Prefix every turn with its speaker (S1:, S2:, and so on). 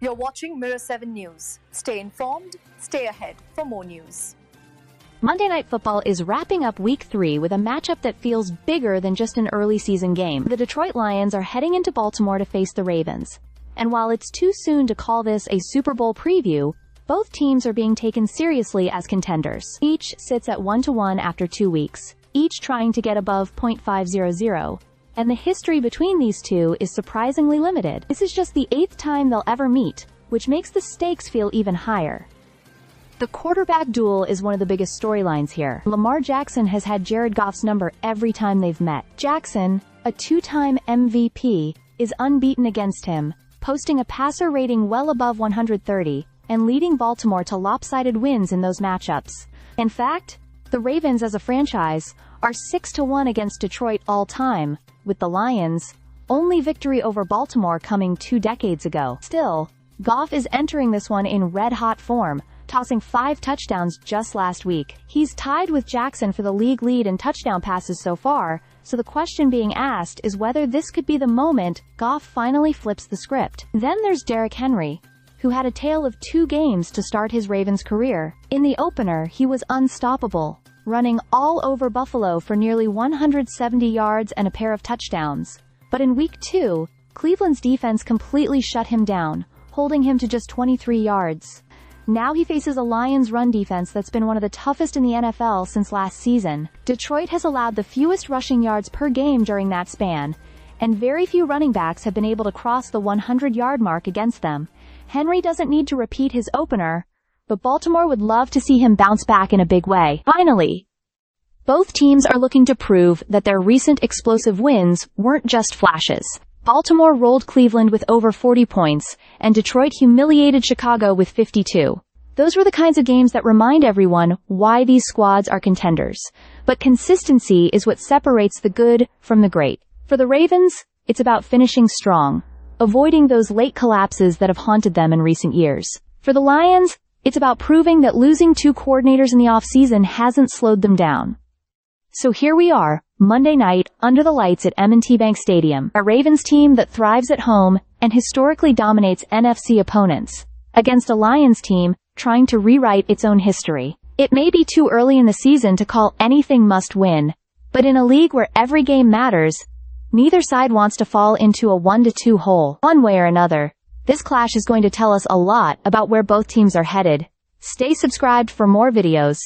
S1: You're watching Mirror 7 News. Stay informed, stay ahead for more news.
S2: Monday Night Football is wrapping up Week 3 with a matchup that feels bigger than just an early season game. The Detroit Lions are heading into Baltimore to face the Ravens. And while it's too soon to call this a Super Bowl preview, both teams are being taken seriously as contenders. Each sits at 1-1 after 2 weeks, each trying to get above .500. And the history between these two is surprisingly limited. This is just the 8th time they'll ever meet, which makes the stakes feel even higher. The quarterback duel is one of the biggest storylines here. Lamar Jackson has had Jared Goff's number every time they've met. Jackson, a 2-time MVP, is unbeaten against him, posting a passer rating well above 130, and leading Baltimore to lopsided wins in those matchups. In fact, the Ravens as a franchise are 6-1 against Detroit all time, with the Lions' only victory over Baltimore coming 2 decades ago. Still, Goff is entering this one in red-hot form, tossing 5 touchdowns just last week. He's tied with Jackson for the league lead in touchdown passes so far, so the question being asked is whether this could be the moment Goff finally flips the script. Then there's Derrick Henry, who had a tale of 2 games to start his Ravens career. In the opener, he was unstoppable, running all over Buffalo for nearly 170 yards and a pair of touchdowns. But in Week 2, Cleveland's defense completely shut him down, holding him to just 23 yards. Now he faces a Lions run defense that's been one of the toughest in the NFL since last season. Detroit has allowed the fewest rushing yards per game during that span, and very few running backs have been able to cross the 100-yard mark against them. Henry doesn't need to repeat his opener, but Baltimore would love to see him bounce back in a big way. Finally, both teams are looking to prove that their recent explosive wins weren't just flashes. Baltimore rolled Cleveland with over 40 points, and Detroit humiliated Chicago with 52. Those were the kinds of games that remind everyone why these squads are contenders. But consistency is what separates the good from the great. For the Ravens, it's about finishing strong, avoiding those late collapses that have haunted them in recent years. For the Lions, it's about proving that losing 2 coordinators in the offseason hasn't slowed them down. So here we are, Monday night, under the lights at M&T Bank Stadium, a Ravens team that thrives at home and historically dominates NFC opponents, against a Lions team trying to rewrite its own history. It may be too early in the season to call anything must win, but in a league where every game matters, neither side wants to fall into a 1-2 hole. One way or another, this clash is going to tell us a lot about where both teams are headed. Stay subscribed for more videos.